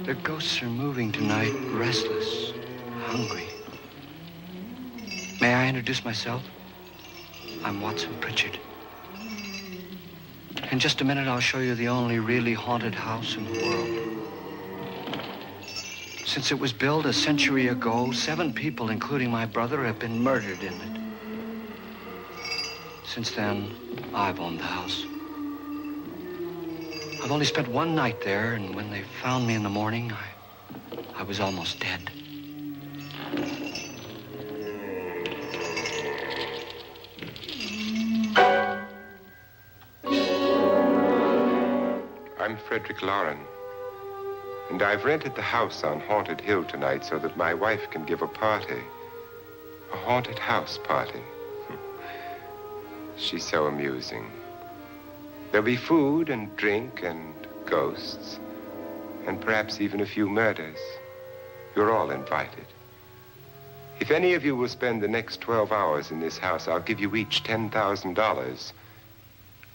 The ghosts are moving tonight, restless, hungry. May I introduce myself? I'm Watson Pritchard. In just a minute, I'll show you the only really haunted house in the world. Since it was built a century ago, 7 people, including my brother, have been murdered in it. Since then, I've owned the house. I've only spent one night there, and when they found me in the morning, I was almost dead. I'm Frederick Lauren, and I've rented the house on Haunted Hill tonight so that my wife can give a party. A haunted house party. She's so amusing. There'll be food and drink and ghosts, and perhaps even a few murders. You're all invited. If any of you will spend the next 12 hours in this house, I'll give you each $10,000,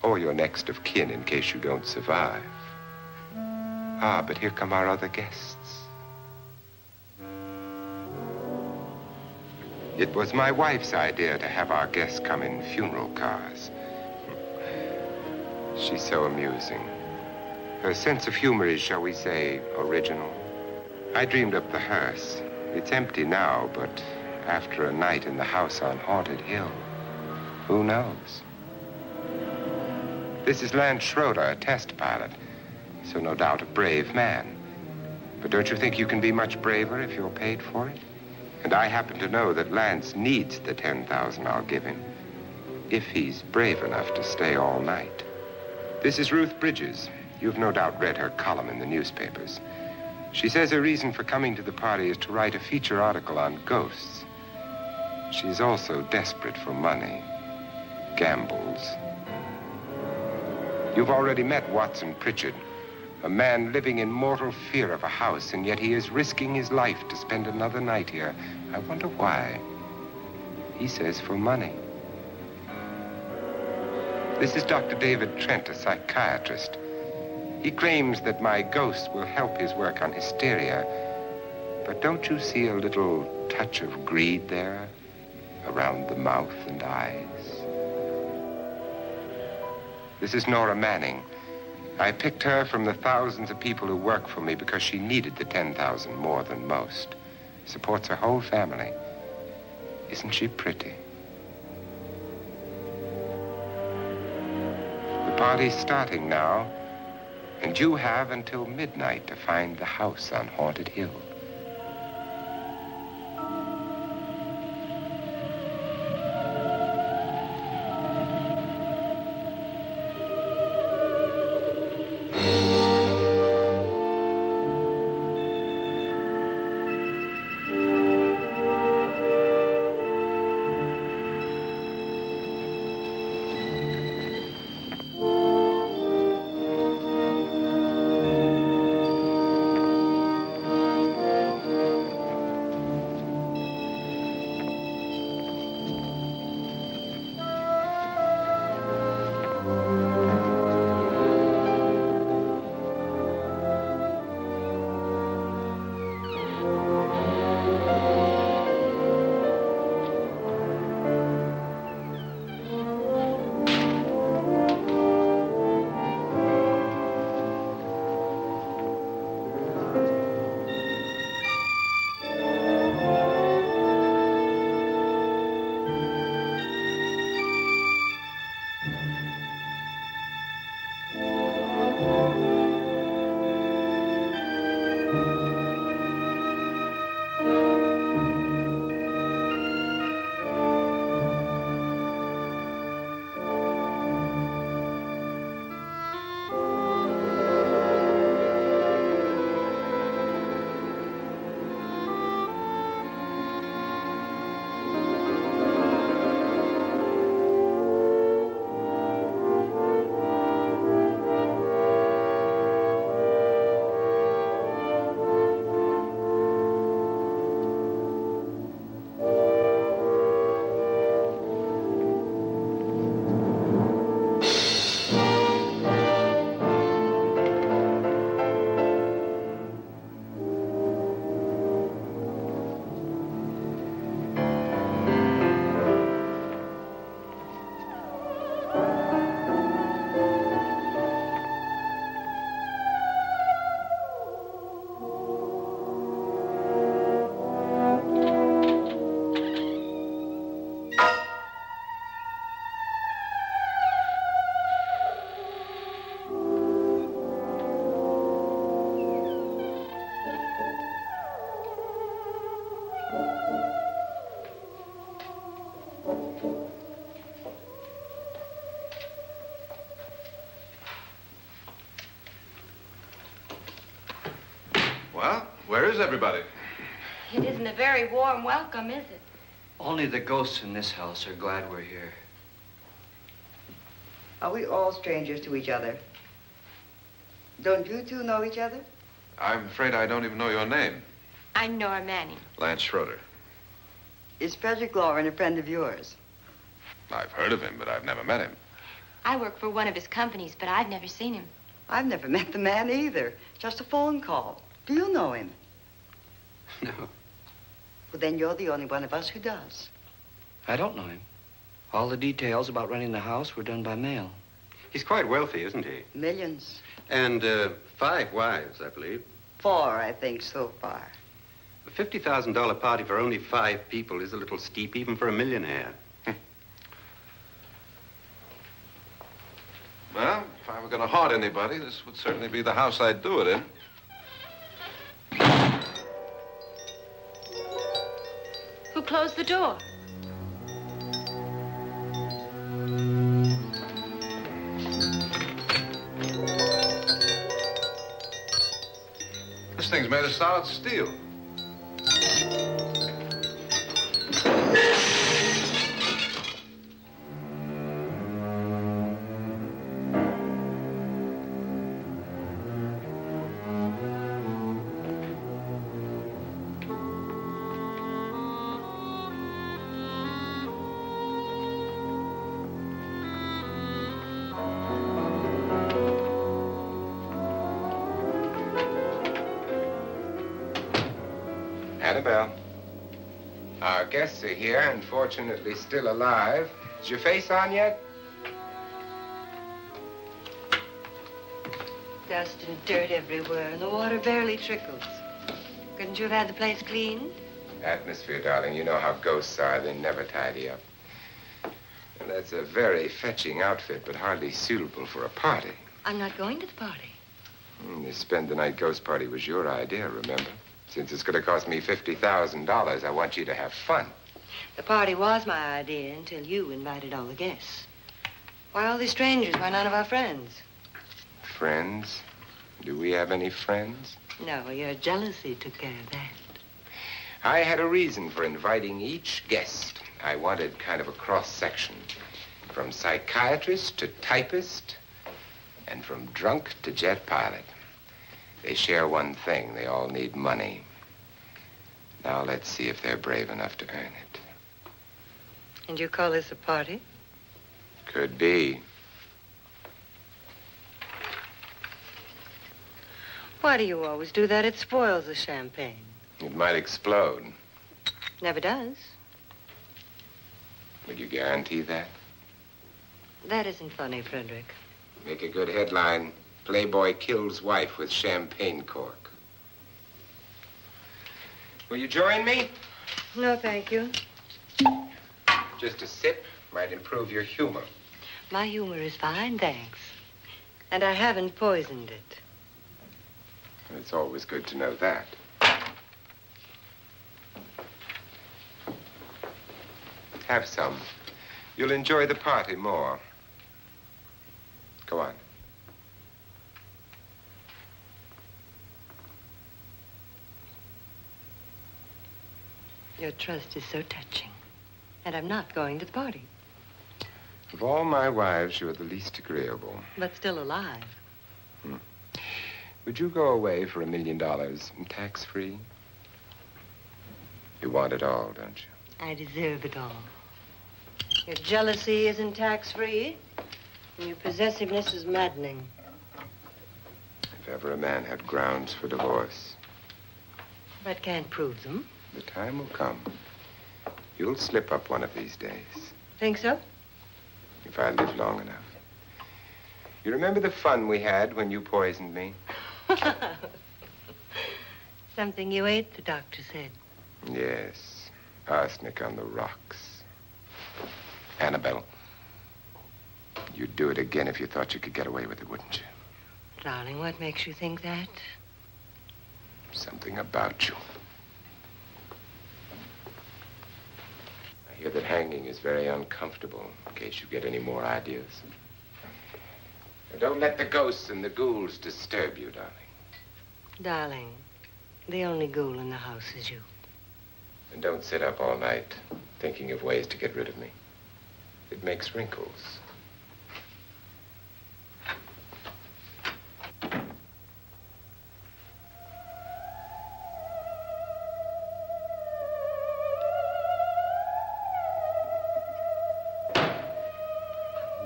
or your next of kin in case you don't survive. Ah, but here come our other guests. It was my wife's idea to have our guests come in funeral cars. She's so amusing. Her sense of humor is, shall we say, original. I dreamed up the hearse. It's empty now, but after a night in the house on Haunted Hill, who knows? This is Lance Schroeder, a test pilot, so no doubt a brave man. But don't you think you can be much braver if you're paid for it? And I happen to know that Lance needs the $10,000 I'll give him, if he's brave enough to stay all night. This is Ruth Bridges. You've no doubt read her column in the newspapers. She says her reason for coming to the party is to write a feature article on ghosts. She's also desperate for money, gambles. You've already met Watson Pritchard, a man living in mortal fear of a house, and yet he is risking his life to spend another night here. I wonder why. He says for money. This is Dr. David Trent, a psychiatrist. He claims that my ghost will help his work on hysteria. But don't you see a little touch of greed there around the mouth and eyes? This is Nora Manning. I picked her from the thousands of people who work for me because she needed the $10,000 more than most. Supports her whole family. Isn't she pretty? The party's starting now, and you have until midnight to find the house on Haunted Hill. Well, where is everybody? It isn't a very warm welcome, is it? Only the ghosts in this house are glad we're here. Are we all strangers to each other? Don't you two know each other? I'm afraid I don't even know your name. I'm Nora Manning. Lance Schroeder. Is Frederick Lauren a friend of yours? I've heard of him, but I've never met him. I work for one of his companies, but I've never seen him. I've never met the man either. Just a phone call. Do you know him? No. Well, then you're the only one of us who does. I don't know him. All the details about running the house were done by mail. He's quite wealthy, isn't he? Millions. And 5 wives, I believe. 4, I think, so far. A $50,000 party for only 5 people is a little steep, even for a millionaire. Well, if I were going to haunt anybody, this would certainly be the house I'd do it in. Who closed the door? This thing's made of solid steel. Annabelle, our guests are here, unfortunately still alive. Is your face on yet? Dust and dirt everywhere, and the water barely trickles. Couldn't you have had the place cleaned? Atmosphere, darling. You know how ghosts are. They never tidy up. And that's a very fetching outfit, but hardly suitable for a party. I'm not going to the party. The spend-the-night ghost party was your idea, remember? Since it's going to cost me $50,000, I want you to have fun. The party was my idea until you invited all the guests. Why, all these strangers were none of our friends. Friends? Do we have any friends? No, your jealousy took care of that. I had a reason for inviting each guest. I wanted kind of a cross-section. From psychiatrist to typist, and from drunk to jet pilot. They share one thing. They all need money. Now let's see if they're brave enough to earn it. And you call this a party? Could be. Why do you always do that? It spoils the champagne. It might explode. Never does. Would you guarantee that? That isn't funny, Frederick. Make a good headline. Playboy kills wife with champagne cork. Will you join me? No, thank you. Just a sip might improve your humor. My humor is fine, thanks. And I haven't poisoned it. It's always good to know that. Have some. You'll enjoy the party more. Go on. Your trust is so touching. And I'm not going to the party. Of all my wives, you're the least agreeable. But still alive. Would you go away for $1 million tax-free? You want it all, don't you? I deserve it all. Your jealousy isn't tax-free, and your possessiveness is maddening. If ever a man had grounds for divorce, But can't prove them. the time will come. You'll slip up one of these days, Think so? if I live long enough. You remember the fun we had when you poisoned me? Something you ate, the doctor said. Yes, arsenic on the rocks. Annabelle, you'd do it again if you thought you could get away with it, wouldn't you? Darling, what makes you think that? Something about you. I hear that hanging is very uncomfortable, in case you get any more ideas. Now, don't let the ghosts and the ghouls disturb you, darling. Darling, The only ghoul in the house is you. And don't sit up all night thinking of ways to get rid of me. It makes wrinkles.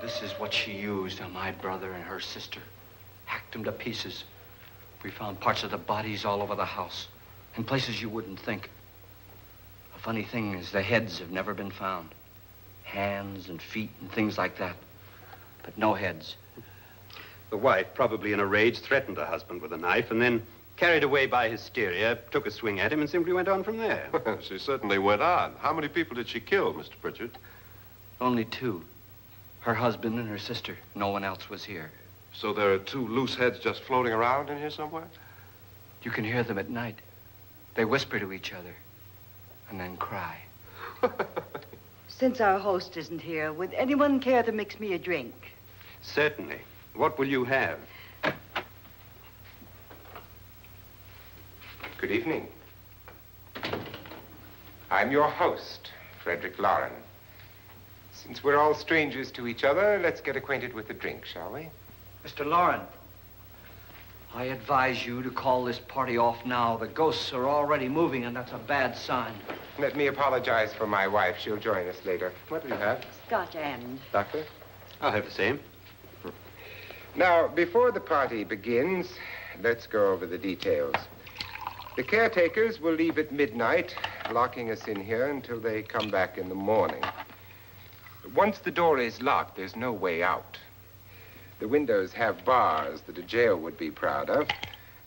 This is what she used on my brother and her sister. Hacked them to pieces. We found parts of the bodies all over the house, in places you wouldn't think. The funny thing is the heads have never been found. Hands and feet and things like that. But no heads. The wife, probably in a rage, threatened her husband with a knife and then, carried away by hysteria, took a swing at him and simply went on from there. She certainly went on. How many people did she kill, Mr. Pritchard? Only two. Her husband and her sister. No one else was here. So there are two loose heads just floating around in here somewhere? You can hear them at night. They whisper to each other and then cry. Since our host isn't here, would anyone care to mix me a drink? Certainly. What will you have? Good evening. I'm your host, Frederick Lauren. Since we're all strangers to each other, let's get acquainted with a drink, shall we? Mr. Lauren, I advise you to call this party off now. The ghosts are already moving, and that's a bad sign. Let me apologize for my wife. She'll join us later. What do you have? Scotch and. Doctor? I'll have the same. Now, before the party begins, let's go over the details. The caretakers will leave at midnight, locking us in here until they come back in the morning. Once the door is locked, there's no way out. The windows have bars that a jail would be proud of,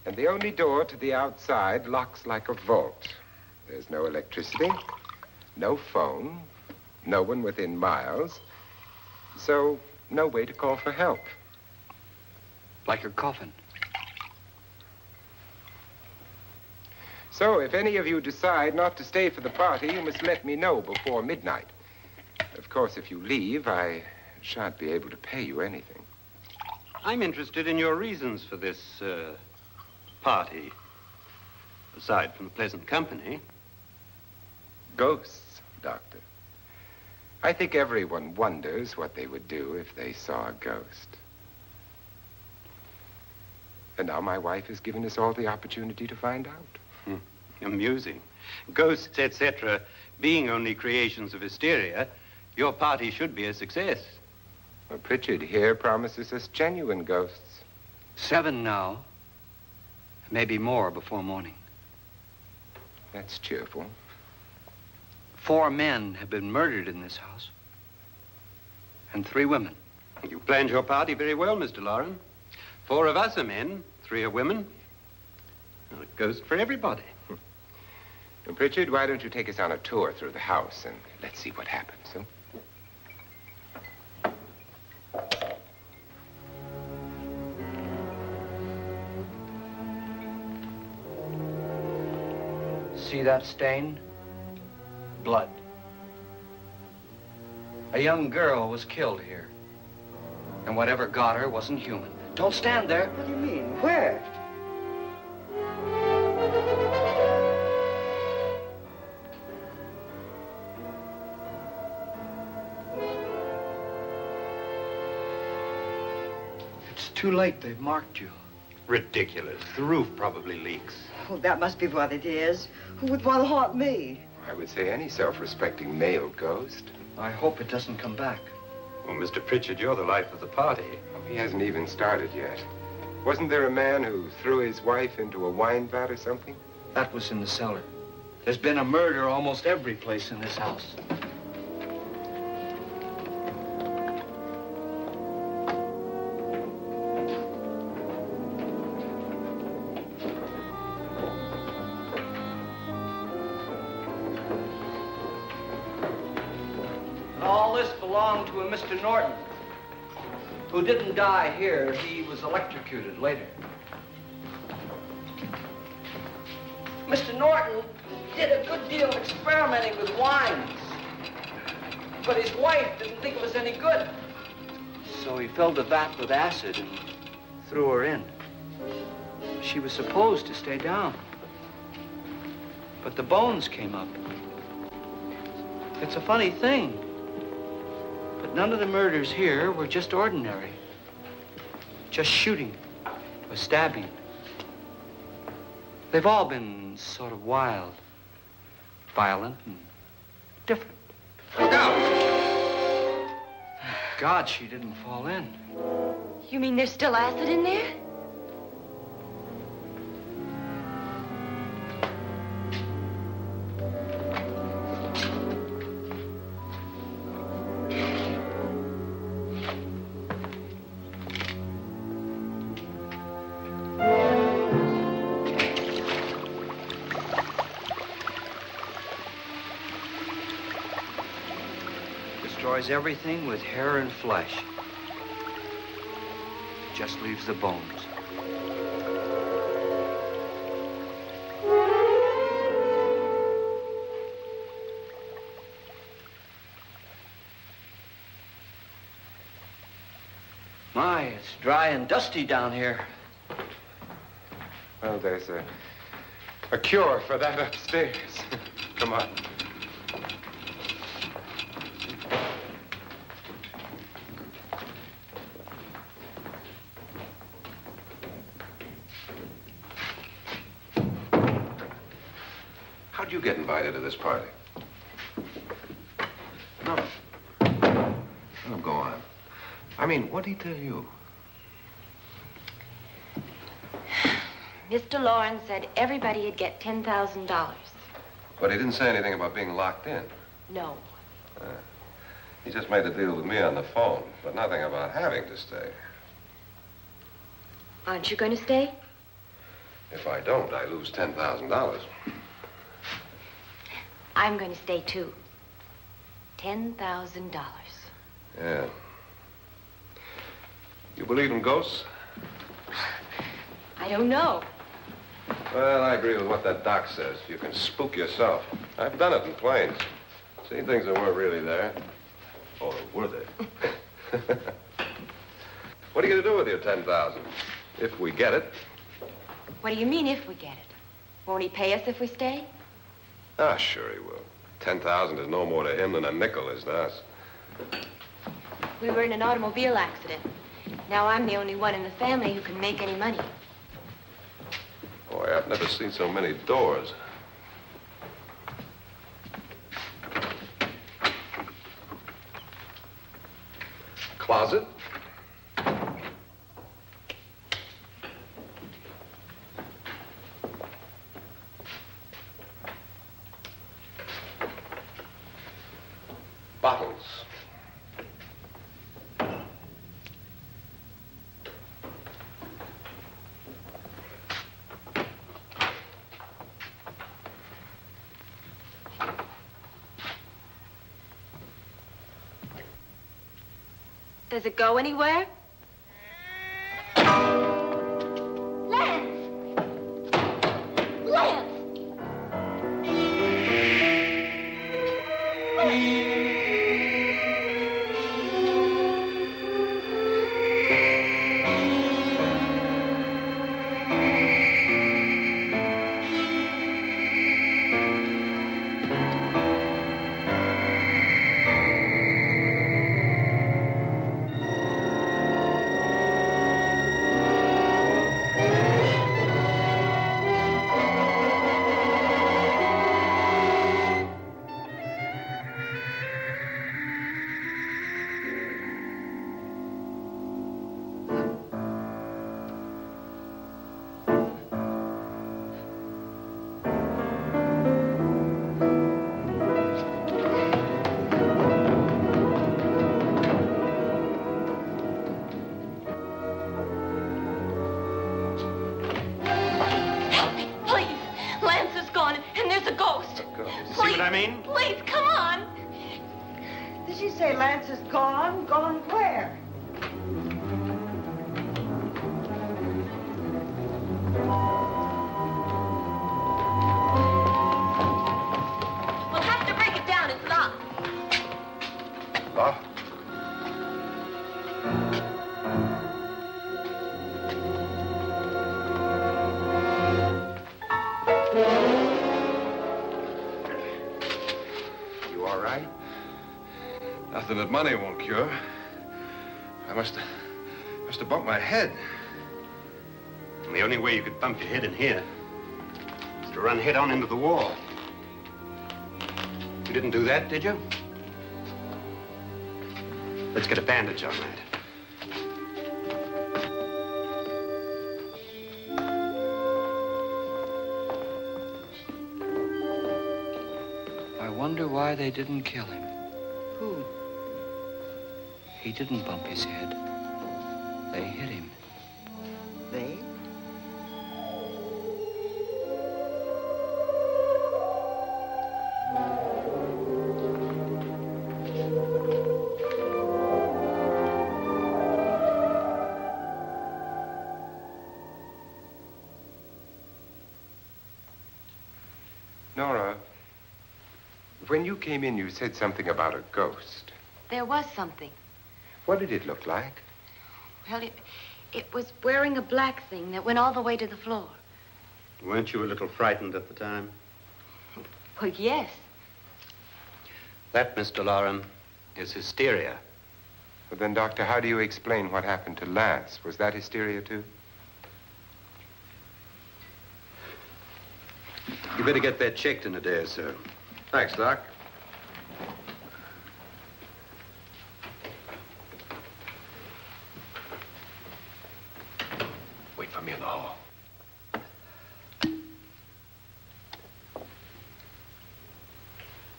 and the only door to the outside locks like a vault. There's no electricity, no phone, no one within miles, so no way to call for help. Like a coffin. So if any of you decide not to stay for the party, you must let me know before midnight. Of course, if you leave, I shan't be able to pay you anything. I'm interested in your reasons for this, party. Aside from the pleasant company. Ghosts, Doctor. I think everyone wonders what they would do if they saw a ghost. And now my wife has given us all the opportunity to find out. Amusing. Ghosts, etc., being only creations of hysteria, your party should be a success. Well, Pritchard here promises us genuine ghosts. 7 now. Maybe more before morning. That's cheerful. 4 men have been murdered in this house. And 3 women. You planned your party very well, Mr. Lauren. 4 of us are men, 3 are women. Well, a ghost for everybody. And Pritchard, why don't you take us on a tour through the house and let's see what happens, huh? See that stain? Blood. A young girl was killed here. And whatever got her wasn't human. Don't stand there. What do you mean? Where? It's too late. They've marked you. Ridiculous. The roof probably leaks. Oh, that must be what it is. Who would want to haunt me? I would say any self-respecting male ghost. I hope it doesn't come back. Well, Mr. Pritchard, you're the life of the party. Oh, he hasn't even started yet. Wasn't there a man who threw his wife into a wine vat or something? That was in the cellar. There's been a murder almost every place in this house. All this belonged to a Mr. Norton, who didn't die here. He was electrocuted later. Mr. Norton did a good deal of experimenting with wines, but his wife didn't think it was any good. So he filled the vat with acid and threw her in. She was supposed to stay down. But the bones came up. It's a funny thing. But none of the murders here were just ordinary. Just shooting or stabbing. They've all been sort of wild, violent, and different. Look out! God, she didn't fall in. You mean there's still acid in there? Destroys everything with hair and flesh. Just leaves the bones. My, it's dry and dusty down here. Well, there's a cure for that upstairs. Come on. How'd you get invited to this party? No. Oh, go on. I mean, what'd he tell you? Mr. Lawrence said everybody'd get $10,000. But he didn't say anything about being locked in. No. He just made the deal with me on the phone, but nothing about having to stay. Aren't you going to stay? If I don't, I lose $10,000. I'm going to stay, too. $10,000. Yeah. You believe in ghosts? I don't know. Well, I agree with what that doc says. You can spook yourself. I've done it in planes. Seen things that weren't really there. Or were they? What are you going to do with your $10,000? If we get it. What do you mean, if we get it? Won't he pay us if we stay? Ah, sure he will. 10,000 is no more to him than a nickel is to us. We were in an automobile accident. Now I'm the only one in the family who can make any money. Boy, I've never seen so many doors. Closet. Bottles. Does it go anywhere? Lance! Lance! Please, come on. Did she say Lance is gone? Gone where? We'll have to break it down. It's locked. Locked? Nothing that money won't cure. I must have bumped my head. And the only way you could bump your head in here is to run head on into the wall. You didn't do that, did you? Let's get a bandage on that. I wonder why they didn't kill him. Who? He didn't bump his head. They hit him. They? Nora, when you came in, you said something about a ghost. There was something. What did it look like? Well, it was wearing a black thing that went all the way to the floor. Weren't you a little frightened at the time? Well, yes. That, Mr. Loren, is hysteria. Well, then, Doctor, how do you explain what happened to Lance? Was that hysteria, too? You better get that checked in a day or so. Thanks, Doc. Wait for me in the hall.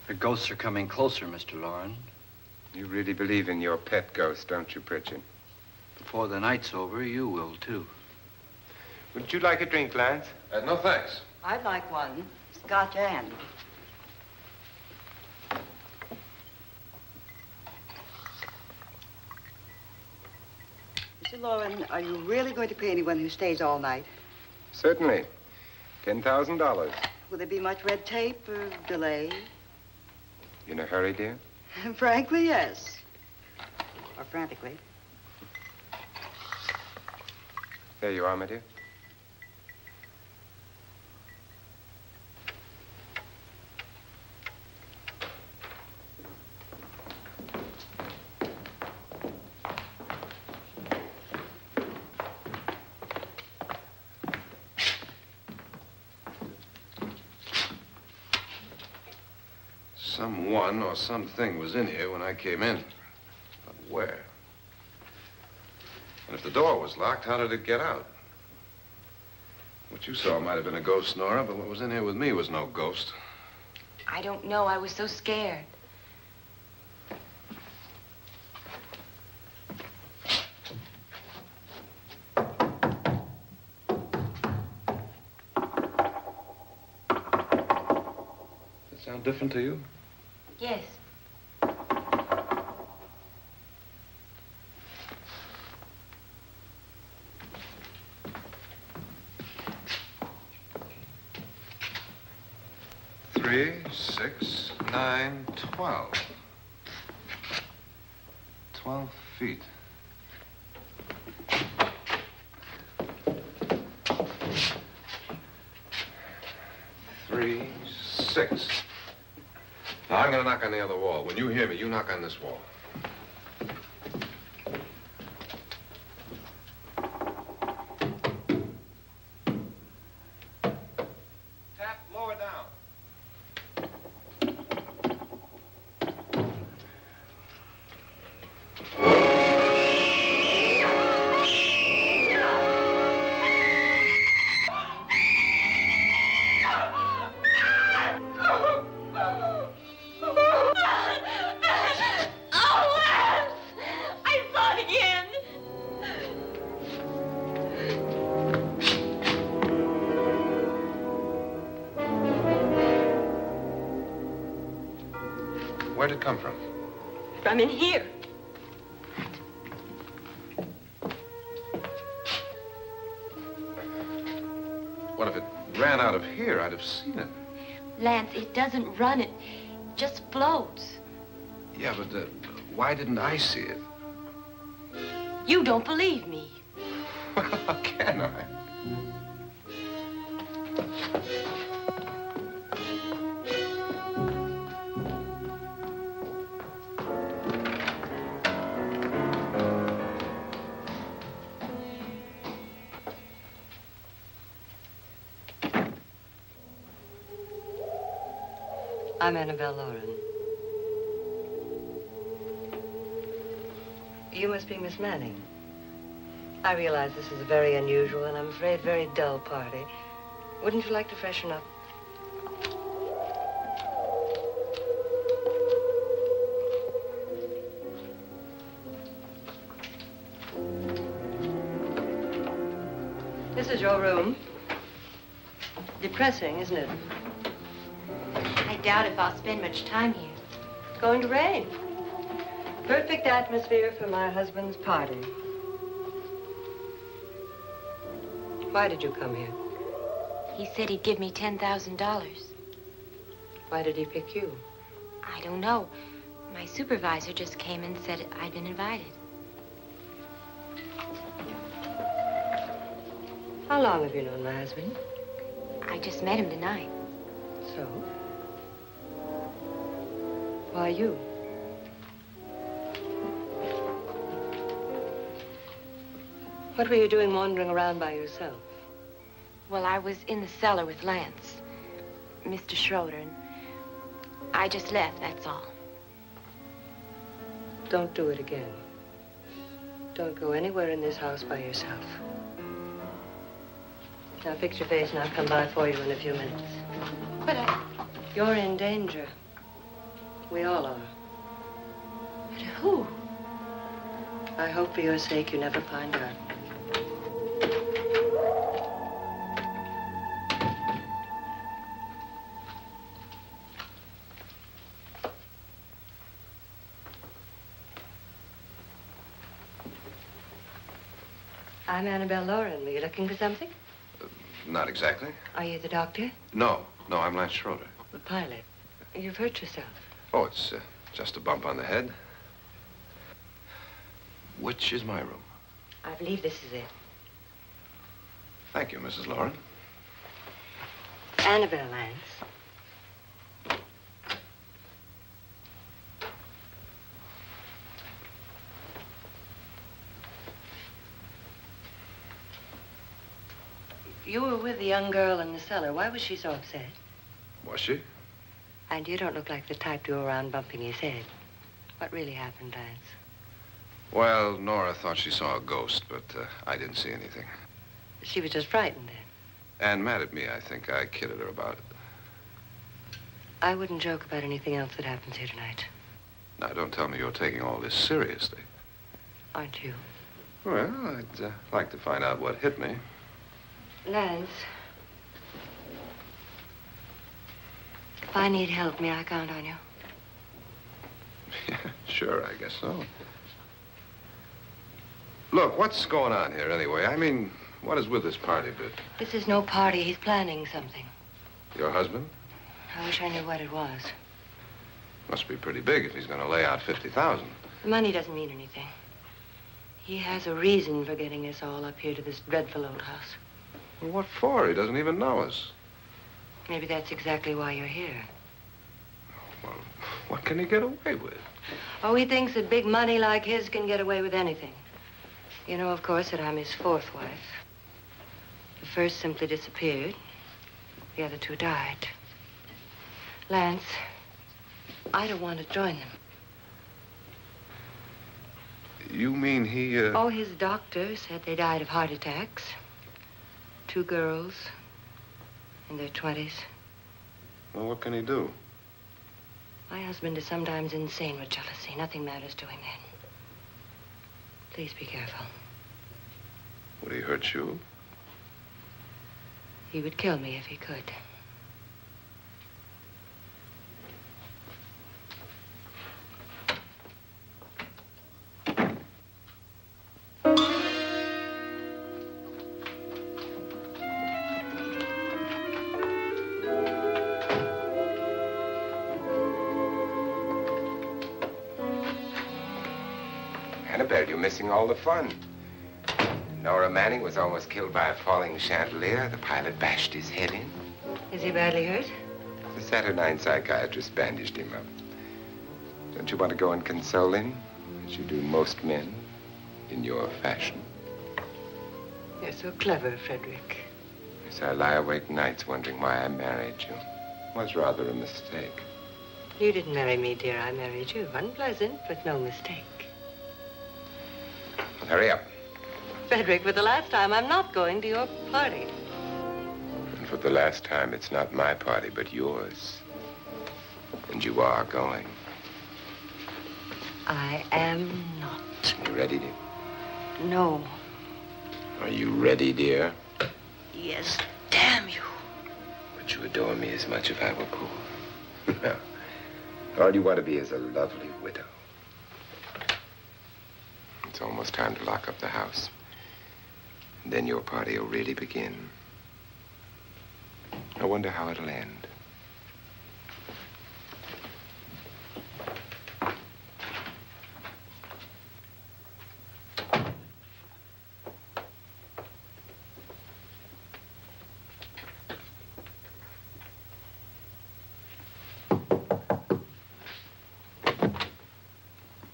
The ghosts are coming closer, Mr. Loren. You really believe in your pet ghost, don't you, Pritchard? Before the night's over, you will, too. Would you like a drink, Lance? No, thanks. I'd like one. Scotch and. Mr. Loren, are you really going to pay anyone who stays all night? Certainly. $10,000. Will there be much red tape or delay? You in a hurry, dear? Frankly, yes. Or frantically. There you are, my dear. Someone or something was in here when I came in. But where? And if the door was locked, how did it get out? What you saw might have been a ghost, Nora, but what was in here with me was no ghost. I don't know. I was so scared. Does it sound different to you? Yes. Three, 6, 9, 12. 12 feet. Three, 6. Now, I'm going to knock on the other wall. When you hear me, you knock on this wall. Tap lower down. Where'd it come from? From in here. What if it ran out of here? I'd have seen it. Lance, it doesn't run. It just floats. Yeah, but why didn't I see it? You don't believe me. Well, how can I? I'm Annabelle Lauren. You must be Miss Manning. I realize this is a very unusual and I'm afraid very dull party. Wouldn't you like to freshen up? This is your room. Depressing, isn't it? I doubt if I'll spend much time here. It's going to rain. Perfect atmosphere for my husband's party. Why did you come here? He said he'd give me $10,000. Why did he pick you? I don't know. My supervisor just came and said I'd been invited. How long have you known my husband? I just met him tonight. So? Why you? What were you doing wandering around by yourself? Well, I was in the cellar with Lance, Mr. Schroeder, and I just left, that's all. Don't do it again. Don't go anywhere in this house by yourself. Now fix your face and I'll come by for you in a few minutes. But You're in danger. We all are. But who? I hope for your sake you never find out. I'm Annabelle Lauren. Were you looking for something? Not exactly. Are you the doctor? No, I'm Lance Schroeder. The pilot. You've hurt yourself. Oh, it's just a bump on the head. Which is my room? I believe this is it. Thank you, Mrs. Lauren. Annabelle Lance. You were with the young girl in the cellar. Why was she so upset? Was she? And you don't look like the type to go around bumping his head. What really happened, Lance? Well, Nora thought she saw a ghost, but I didn't see anything. She was just frightened then. And mad at me, I think. I kidded her about it. I wouldn't joke about anything else that happens here tonight. Now, don't tell me you're taking all this seriously. Aren't you? Well, I'd like to find out what hit me. Lance. If I need help, may I count on you? Yeah, sure, I guess so. Look, what's going on here anyway? I mean, what is with this party bit? This is no party. He's planning something. Your husband? I wish I knew what it was. Must be pretty big if he's going to lay out 50,000. The money doesn't mean anything. He has a reason for getting us all up here to this dreadful old house. Well, what for? He doesn't even know us. Maybe that's exactly why you're here. Well, what can he get away with? Oh, he thinks that big money like his can get away with anything. You know, of course, that I'm his fourth wife. The first simply disappeared. The other two died. Lance, I don't want to join them. You mean he, Oh, his doctor said they died of heart attacks. 2 girls in their 20s. Well, what can he do? My husband is sometimes insane with jealousy. Nothing matters to him then. Please be careful. Would he hurt you? He would kill me if he could. Annabelle, you're missing all the fun. Nora Manning was almost killed by a falling chandelier. The pilot bashed his head in. Is he badly hurt? The Saturnine psychiatrist bandaged him up. Don't you want to go and console him, as you do most men, in your fashion? You're so clever, Frederick. Yes, I lie awake nights wondering why I married you. It was rather a mistake. You didn't marry me, dear. I married you. Unpleasant, but no mistake. Hurry up. Frederick, for the last time, I'm not going to your party. And for the last time, it's not my party, but yours. And you are going. I am not. You ready, dear? No. Are you ready, dear? Yes, damn you. Would you adore me as much if I were poor? No. All you want to be is a lovely widow. It's almost time to lock up the house. And then your party will really begin. I wonder how it'll end.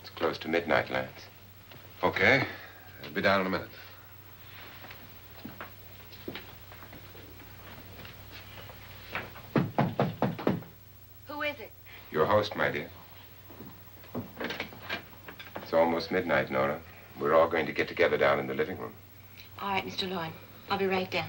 It's close to midnight, Lance. Okay. I'll be down in a minute. Who is it? Your host, my dear. It's almost midnight, Nora. We're all going to get together down in the living room. All right, Mr. Lloyd. I'll be right down.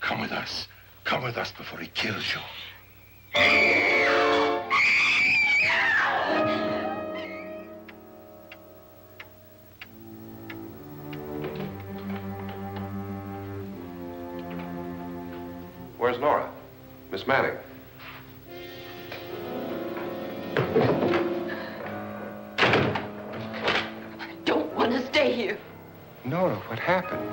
Come with us. Come with us before he kills you. Where's Nora? Miss Manning. I don't want to stay here. Nora, what happened?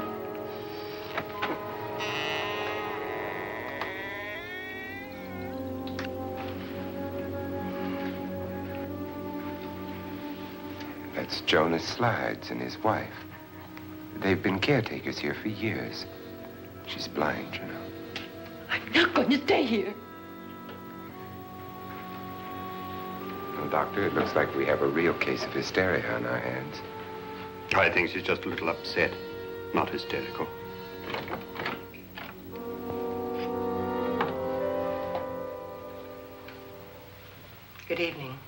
That's Jonas Slides and his wife. They've been caretakers here for years. She's blind, you know. I'm not going to stay here. Well, Doctor, it looks like we have a real case of hysteria on our hands. I think she's just a little upset, not hysterical. Good evening.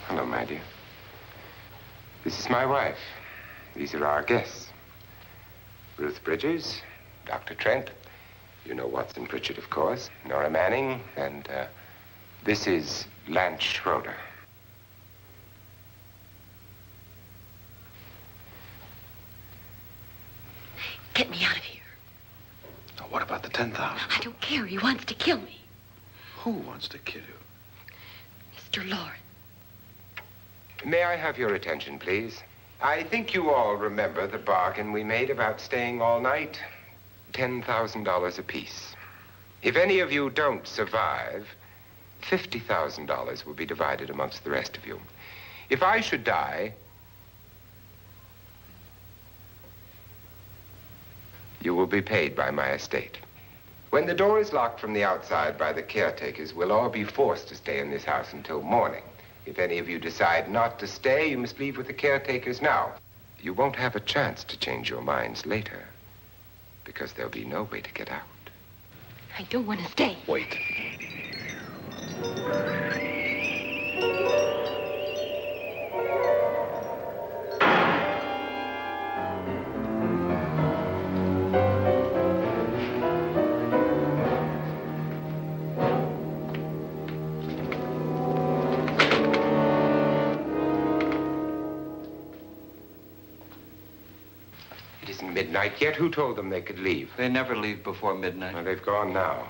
Hello, my dear. This is my wife. These are our guests. Ruth Bridgers, Dr. Trent. You know Watson Pritchard, of course. Nora Manning, and this is Lance Schroeder. Get me out of here. Now, what about the 10,000? I don't care. He wants to kill me. Who wants to kill you? Mr. Lawrence. May I have your attention, please? I think you all remember the bargain we made about staying all night. $10,000 apiece. If any of you don't survive, $50,000 will be divided amongst the rest of you. If I should die, you will be paid by my estate. When the door is locked from the outside by the caretakers, we'll all be forced to stay in this house until morning. If any of you decide not to stay, you must leave with the caretakers now. You won't have a chance to change your minds later, because there'll be no way to get out. I don't want to stay. Wait. midnight yet. Who told them they could leave? They never leave before midnight. Well, they've gone now.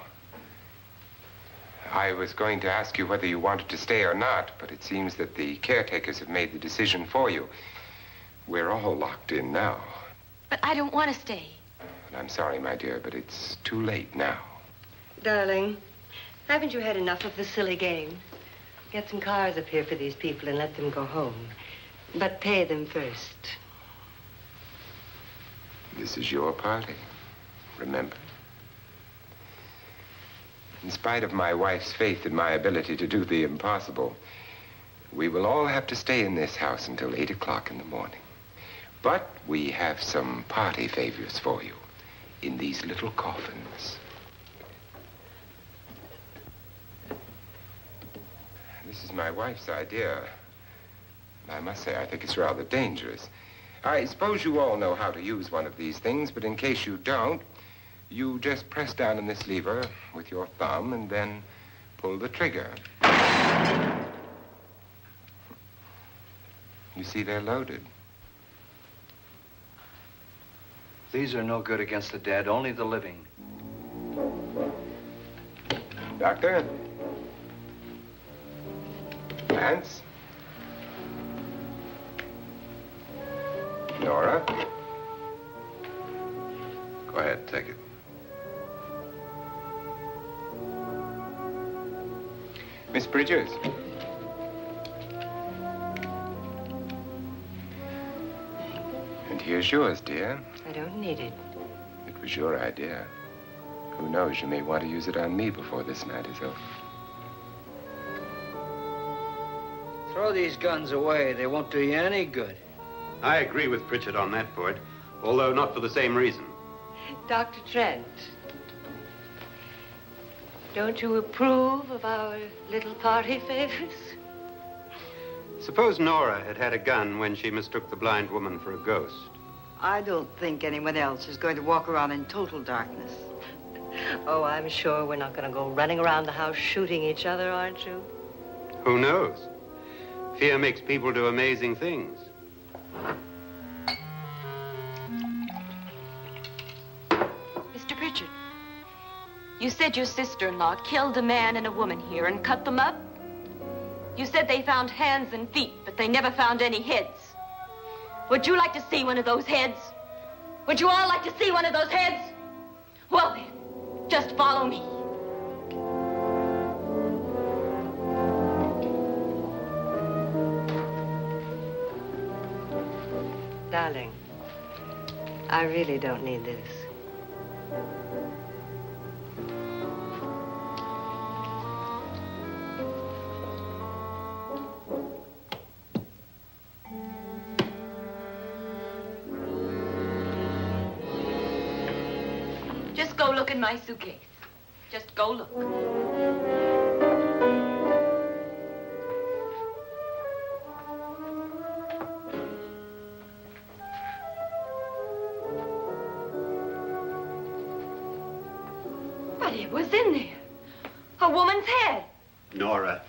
I was going to ask you whether you wanted to stay or not, but it seems that the caretakers have made the decision for you. We're all locked in now. But I don't want to stay. And I'm sorry, my dear, but it's too late now. Darling, haven't you had enough of the silly game? Get some cars up here for these people and let them go home. But pay them first. This is your party, remember? In spite of my wife's faith in my ability to do the impossible, we will all have to stay in this house until 8 o'clock in the morning. But we have some party favors for you in these little coffins. This is my wife's idea. I must say, I think it's rather dangerous. I suppose you all know how to use one of these things, but in case you don't, you just press down on this lever with your thumb and then pull the trigger. You see, they're loaded. These are no good against the dead, only the living. Doctor? Lance? Nora? Go ahead, take it. Miss Bridges? And here's yours, dear. I don't need it. It was your idea. Who knows, you may want to use it on me before this night is over. Throw these guns away. They won't do you any good. I agree with Pritchard on that point, although not for the same reason. Dr. Trent, don't you approve of our little party favors? Suppose Nora had had a gun when she mistook the blind woman for a ghost. I don't think anyone else is going to walk around in total darkness. Oh, I'm sure we're not going to go running around the house shooting each other, aren't you? Who knows? Fear makes people do amazing things. Mr. Pritchard, you said your sister-in-law killed a man and a woman here and cut them up? You said they found hands and feet, but they never found any heads. Would you like to see one of those heads? Would you all like to see one of those heads? Well then, just follow me. Darling, I really don't need this. Just go look in my suitcase. Just go look. But it was in there. A woman's head. Nora,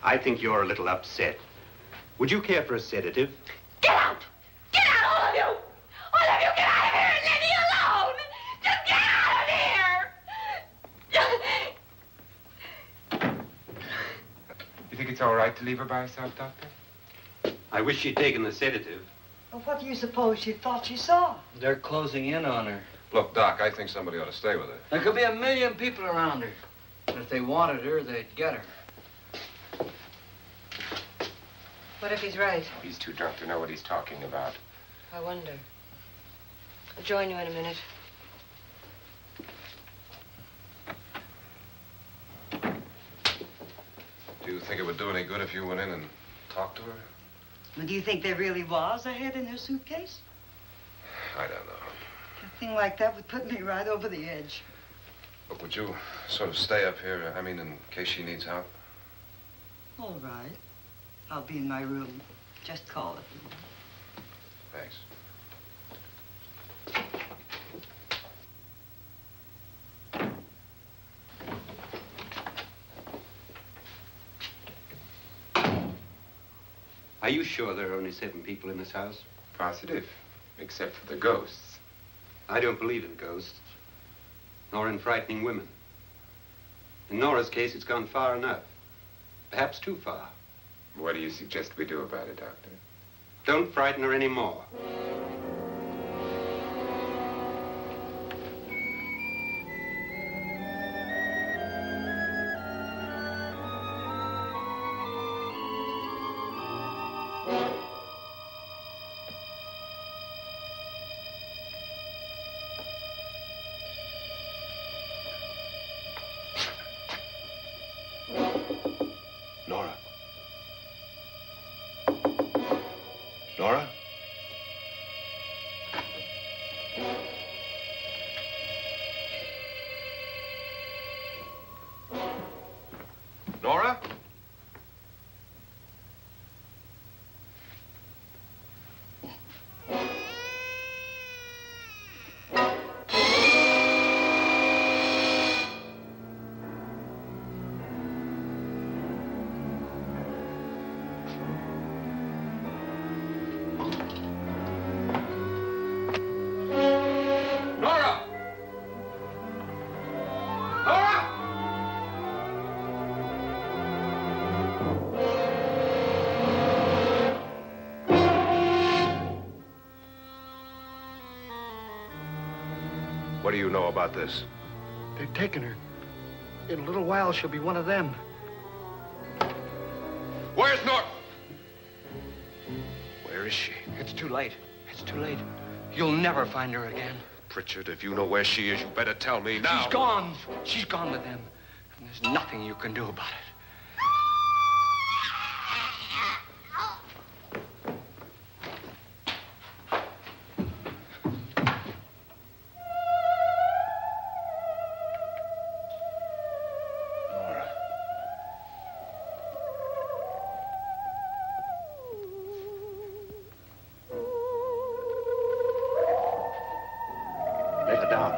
I think you're a little upset. Would you care for a sedative? Get out! Get out, all of you! All of you, get out of here and leave me alone! Just get out of here! You think it's all right to leave her by herself, Doctor? I wish she'd taken the sedative. Well, what do you suppose she thought she saw? They're closing in on her. Look, Doc, I think somebody ought to stay with her. There could be 1 million people around her. But if they wanted her, they'd get her. What if he's right? He's too drunk to know what he's talking about. I wonder. I'll join you in a minute. Do you think it would do any good if you went in and talked to her? Well, do you think there really was a head in her suitcase? I don't know. A thing like that would put me right over the edge. Look, would you sort of stay up here, I mean, in case she needs help? All right. I'll be in my room. Just call it. Thanks. Are you sure there are only 7 people in this house? Positive, except for the ghosts. I don't believe in ghosts, nor in frightening women. In Nora's case, it's gone far enough. Perhaps too far. What do you suggest we do about it, Doctor? Don't frighten her anymore. Nora? Nora? Nora? Nora! Nora! What do you know about this? They've taken her. In a little while, she'll be one of them. Where's Nora? Where is she? It's too late. It's too late. You'll never find her again. Pritchard, if you know where she is, you better tell me now. She's gone. She's gone with them. And there's nothing you can do about it. Nora. Let her down.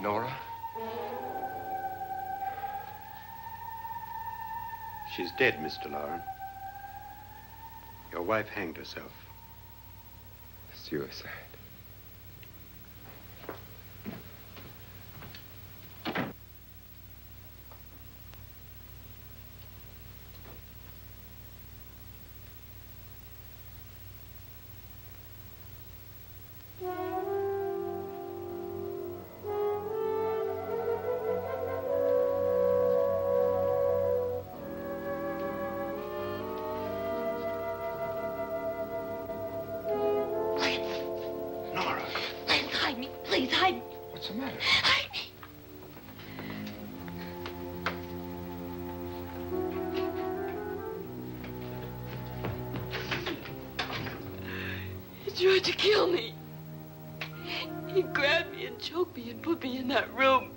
Nora? She's dead, Mr. Lauren. Your wife hanged herself. Suicide. Nora, Hide me, please, hide me. what's the matter? Hide me. He tried to kill me. He grabbed me and choked me and put me in that room.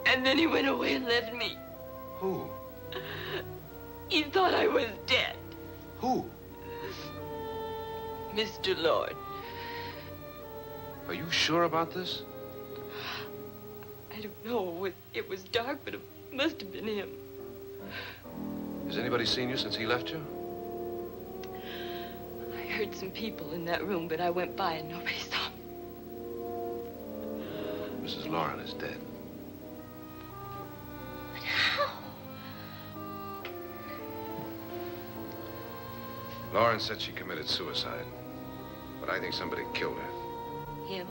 And then he went away and left me. Who? He thought I was dead. Who? Mr. Lord. Are you sure about this? I don't know. It was dark, but it must have been him. Has anybody seen you since he left you? I heard some people in that room, but I went by and nobody saw me. Mrs. Lauren is dead. But how? Lauren said she committed suicide, but I think somebody killed her. Him?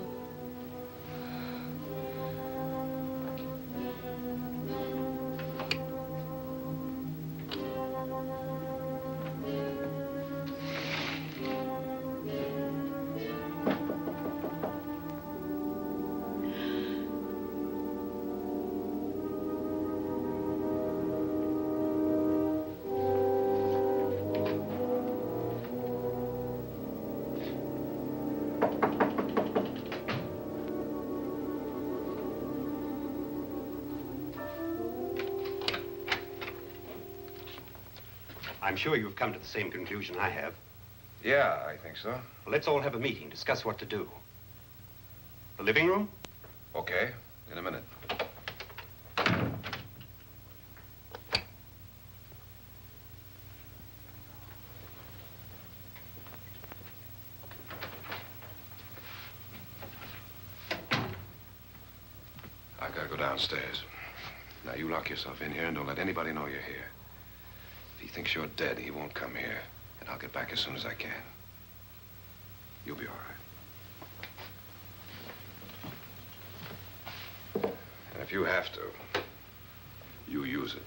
I'm sure you've come to the same conclusion I have. Yeah, I think so. Well, let's all have a meeting, discuss what to do. The living room? Okay, in a minute. I've got to go downstairs. Now, you lock yourself in here and don't let anybody know you're here. If he thinks you're dead, he won't come here. And I'll get back as soon as I can. You'll be all right. And if you have to, you use it.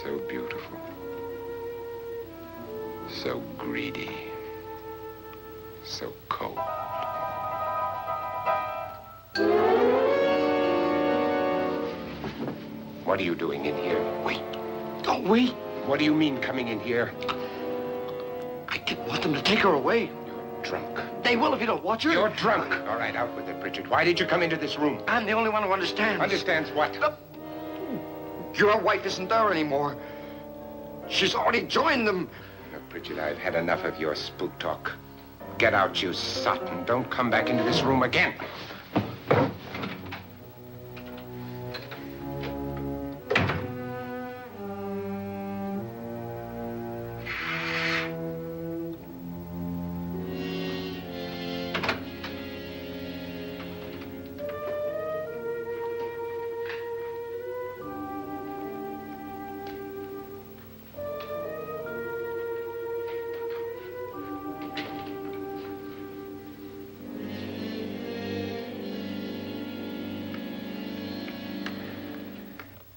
So beautiful. So greedy. So cold. What are you doing in here? Wait. Don't wait. What do you mean coming in here? I didn't want them to take her away. You're drunk. They will if you don't watch her. You're drunk. All right, out with it, Pritchard. Why did you come into this room? I'm the only one who understands. Understands what? Your wife isn't there anymore. She's already joined them. Now, Pritchard, I've had enough of your spook talk. Get out, you sot, and don't come back into this room again.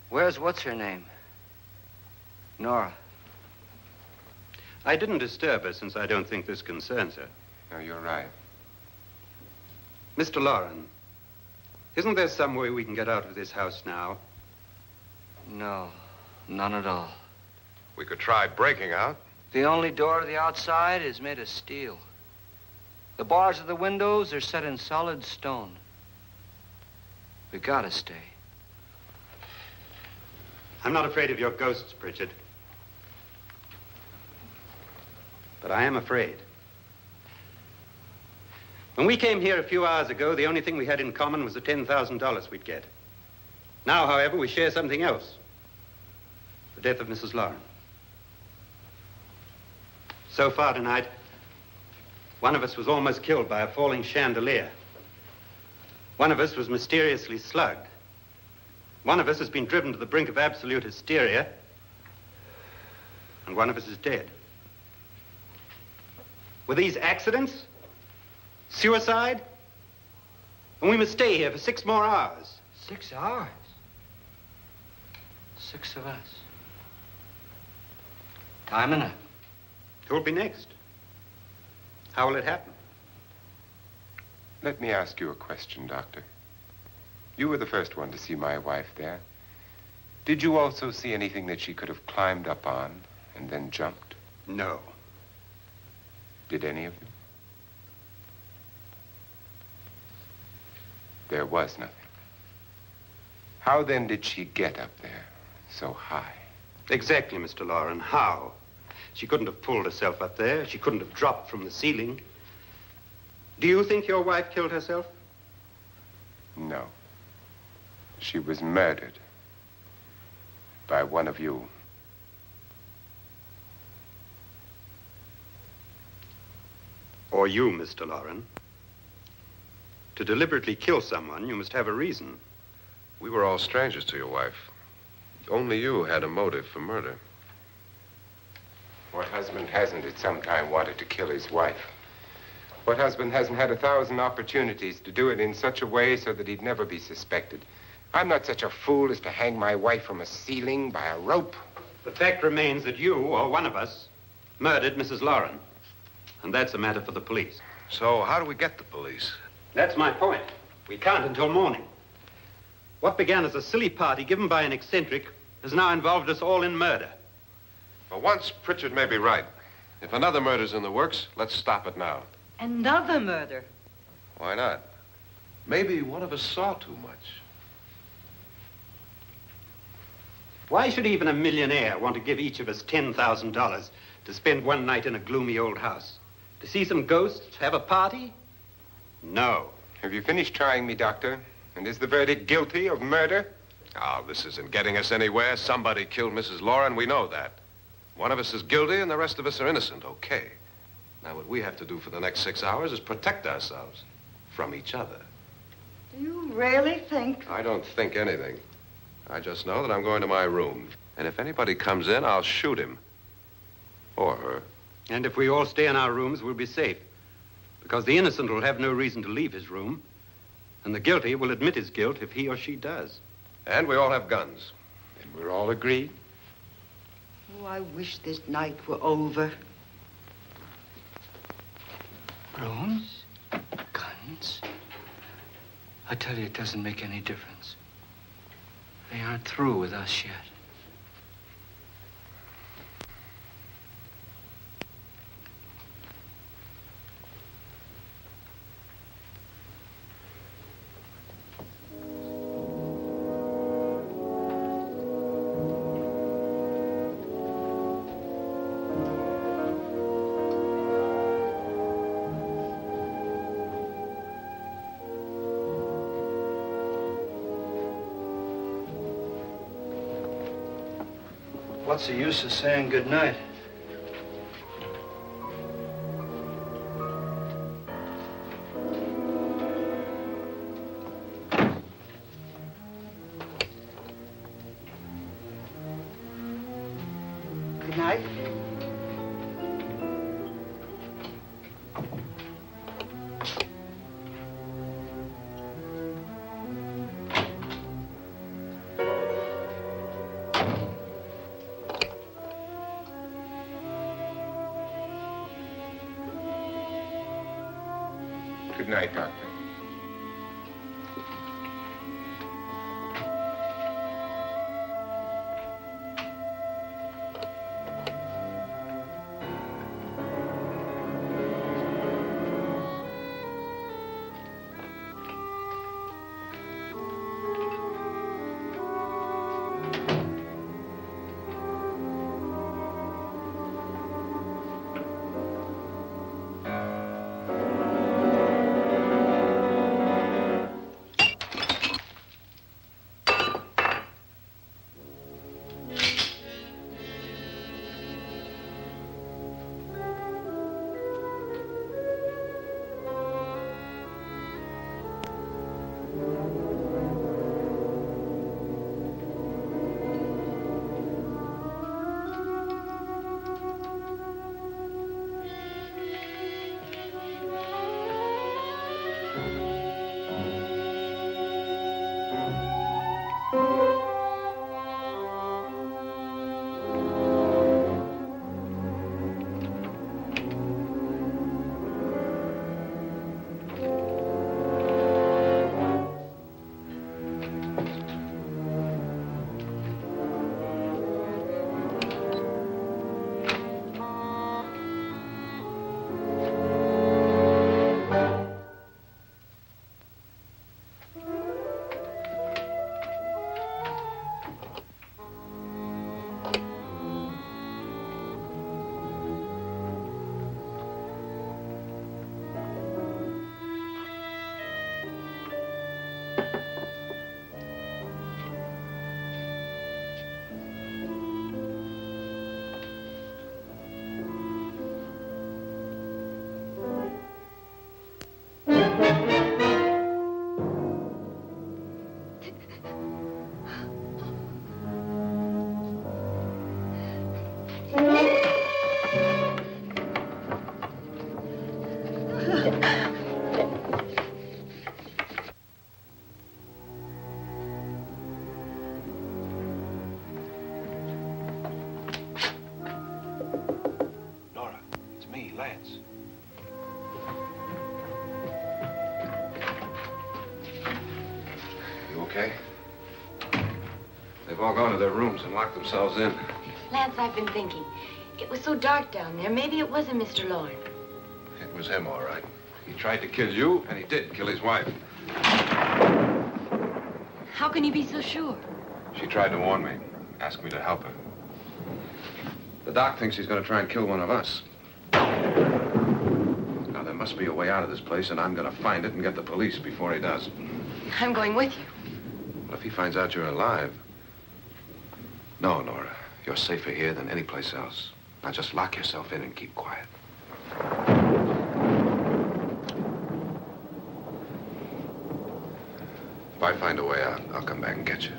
Where's what's-her-name? Nora. I didn't disturb her since I don't think this concerns her. No, you're right. Mr. Loren, isn't there some way we can get out of this house now? No, none at all. We could try breaking out. The only door to the outside is made of steel. The bars of the windows are set in solid stone. We gotta stay. I'm not afraid of your ghosts, Pritchard. But I am afraid. When we came here a few hours ago, the only thing we had in common was the $10,000 we'd get. Now, however, we share something else. The death of Mrs. Loren. So far tonight, one of us was almost killed by a falling chandelier. One of us was mysteriously slugged. One of us has been driven to the brink of absolute hysteria, and one of us is dead. Were these accidents? Suicide? And we must stay here for 6 more hours. 6 hours? 6 of us. Time enough. Who'll be next? How will it happen? Let me ask you a question, Doctor. You were the first one to see my wife there. Did you also see anything that she could have climbed up on and then jumped? No. Did any of you? There was nothing. How then did she get up there so high? Exactly, Mr. Loren. How? She couldn't have pulled herself up there. She couldn't have dropped from the ceiling. Do you think your wife killed herself? No. She was murdered by one of you. Or you, Mr. Loren. To deliberately kill someone, you must have a reason. We were all strangers to your wife. Only you had a motive for murder. What husband hasn't at some time wanted to kill his wife? What husband hasn't had 1,000 opportunities to do it in such a way so that he'd never be suspected? I'm not such a fool as to hang my wife from a ceiling by a rope. The fact remains that you, or one of us, murdered Mrs. Lauren. And that's a matter for the police. So how do we get the police? That's my point. We can't until morning. What began as a silly party given by an eccentric has now involved us all in murder. For once, Pritchard may be right. If another murder's in the works, let's stop it now. Another murder? Why not? Maybe one of us saw too much. Why should even a millionaire want to give each of us $10,000 to spend one night in a gloomy old house? To see some ghosts, have a party? No. Have you finished trying me, Doctor? And is the verdict guilty of murder? Oh, this isn't getting us anywhere. Somebody killed Mrs. Lauren. We know that. One of us is guilty and the rest of us are innocent. Okay. Now, what we have to do for the next 6 hours is protect ourselves from each other. Do you really think? I don't think anything. I just know that I'm going to my room. And if anybody comes in, I'll shoot him. Or her. And if we all stay in our rooms, we'll be safe. Because the innocent will have no reason to leave his room. And the guilty will admit his guilt if he or she does. And we all have guns. And we're all agreed? Oh, I wish this night were over. Rooms? Guns? I tell you, it doesn't make any difference. They aren't through with us yet. What's the use of saying good night? Good night. Good night, Doctor. all gone to their rooms and locked themselves in. Lance, I've been thinking. It was so dark down there. Maybe it wasn't Mr. Lorne. It was him, all right. He tried to kill you, and he did kill his wife. How can you be so sure? She tried to warn me, asked me to help her. The doc thinks he's going to try and kill one of us. Now, there must be a way out of this place, and I'm going to find it and get the police before he does. I'm going with you. Well, if he finds out you're alive... No, Nora. You're safer here than any place else. Now, just lock yourself in and keep quiet. If I find a way out, I'll come back and get you.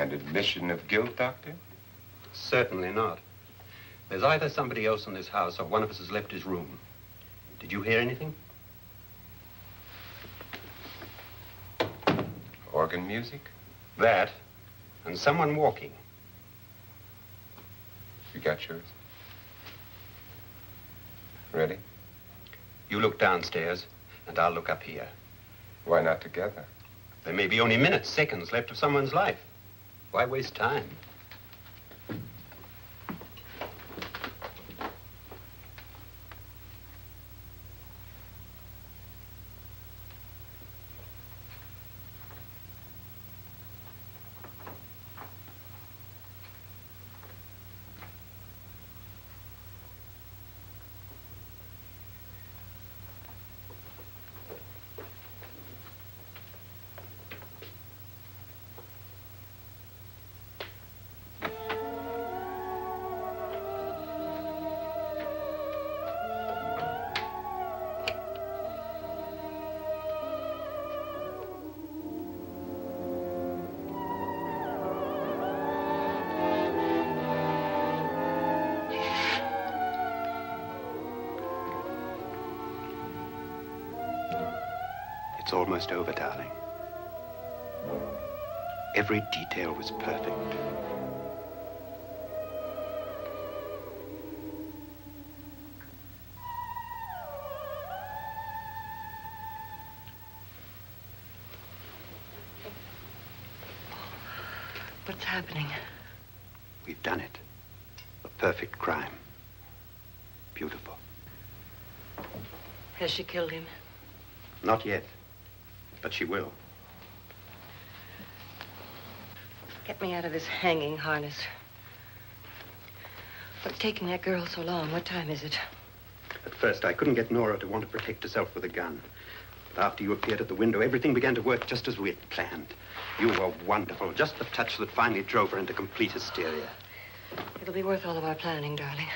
And admission of guilt, Doctor? Certainly not. There's either somebody else in this house or one of us has left his room. Did you hear anything? Organ music? That, and someone walking. You got yours? Ready? You look downstairs, and I'll look up here. Why not together? There may be only minutes, seconds left of someone's life. Why waste time? It's almost over, darling. Every detail was perfect. What's happening? We've done it. A perfect crime. Beautiful. Has she killed him? Not yet, but she will. Get me out of this hanging harness. What's taking that girl so long? What time is it? At first, I couldn't get Nora to want to protect herself with a gun. But after you appeared at the window, everything began to work just as we had planned. You were wonderful. Just the touch that finally drove her into complete hysteria. It'll be worth all of our planning, darling.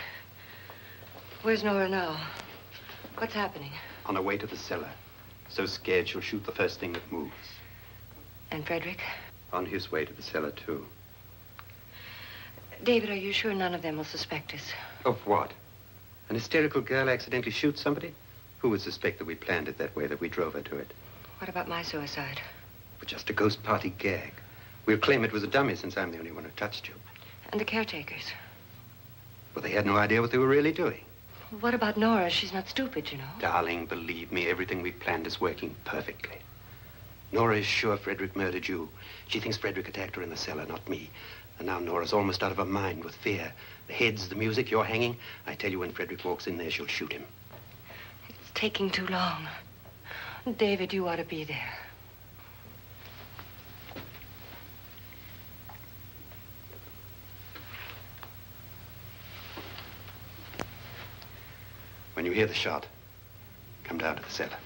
Where's Nora now? What's happening? On her way to the cellar. So scared she'll shoot the first thing that moves. And Frederick? On his way to the cellar, too. David, are you sure none of them will suspect us? Of what? An hysterical girl accidentally shoots somebody? Who would suspect that we planned it that way, that we drove her to it? What about my suicide? But just a ghost party gag. We'll claim it was a dummy since I'm the only one who touched you. And the caretakers? Well, they had no idea what they were really doing. What about Nora? She's not stupid, you know. Darling, believe me, everything we planned is working perfectly. Nora is sure Frederick murdered you. She thinks Frederick attacked her in the cellar, not me. And now Nora's almost out of her mind with fear. The heads, the music, you're hanging. I tell you, when Frederick walks in there, she'll shoot him. It's taking too long. David, you ought to be there. When you hear the shot, come down to the cellar.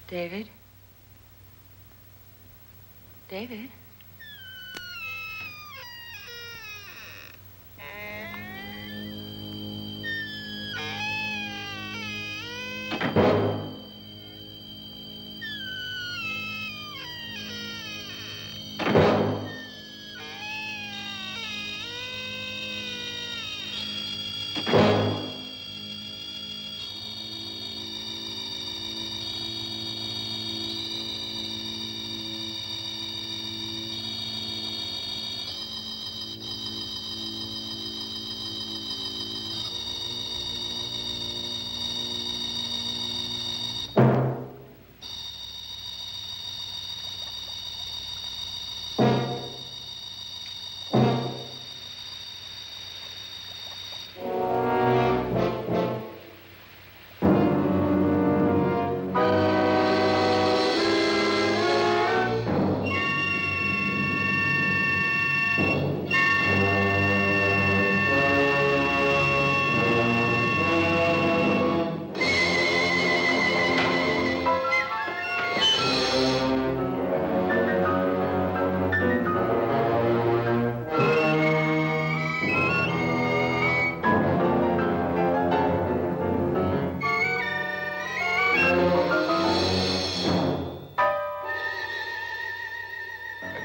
David? David?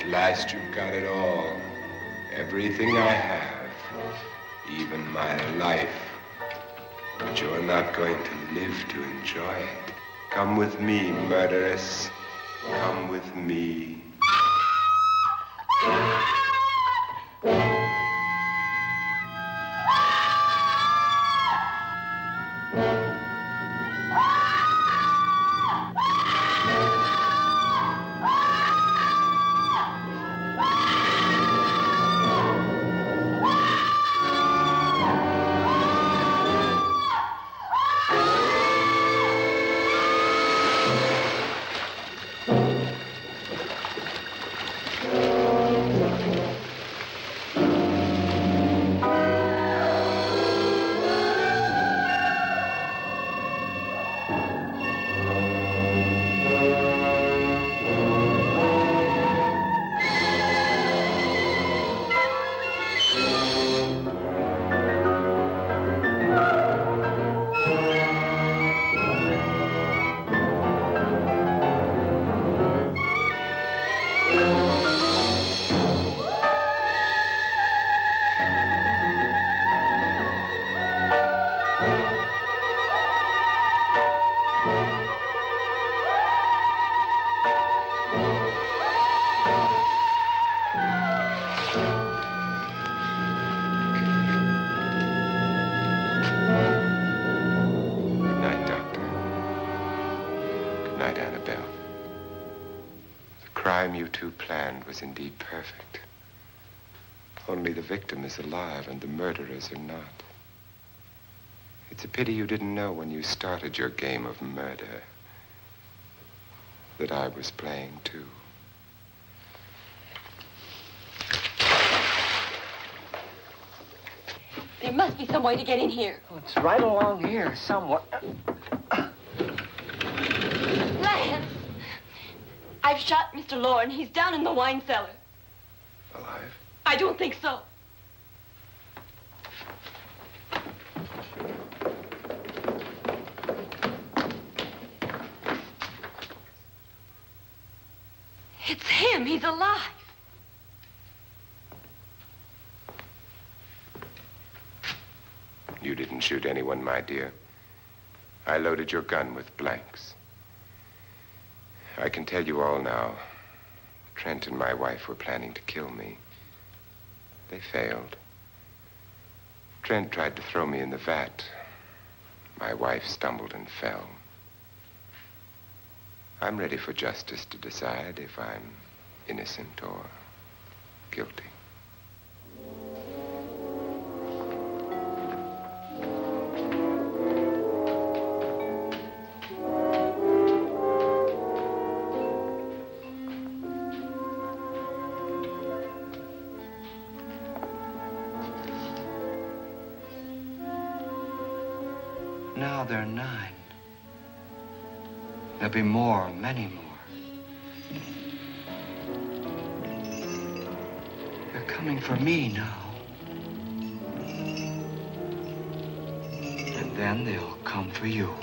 At last you've got it all. Everything I have. Even my life. But you're not going to live to enjoy it. Come with me, murderess. Come with me. You two planned was indeed perfect. Only the victim is alive and the murderers are not. It's a pity you didn't know when you started your game of murder that I was playing too. There must be some way to get in here. Oh, it's right along here somewhere. Lance! I've shot Mr. Lorne. He's down in the wine cellar. Alive? I don't think so. It's him. He's alive. You didn't shoot anyone, my dear. I loaded your gun with blanks. I can tell you all now. Trent and my wife were planning to kill me. They failed. Trent tried to throw me in the vat. My wife stumbled and fell. I'm ready for justice to decide if I'm innocent or guilty. Now they're 9. There'll be more, many more. They're coming for me now. And then they'll come for you.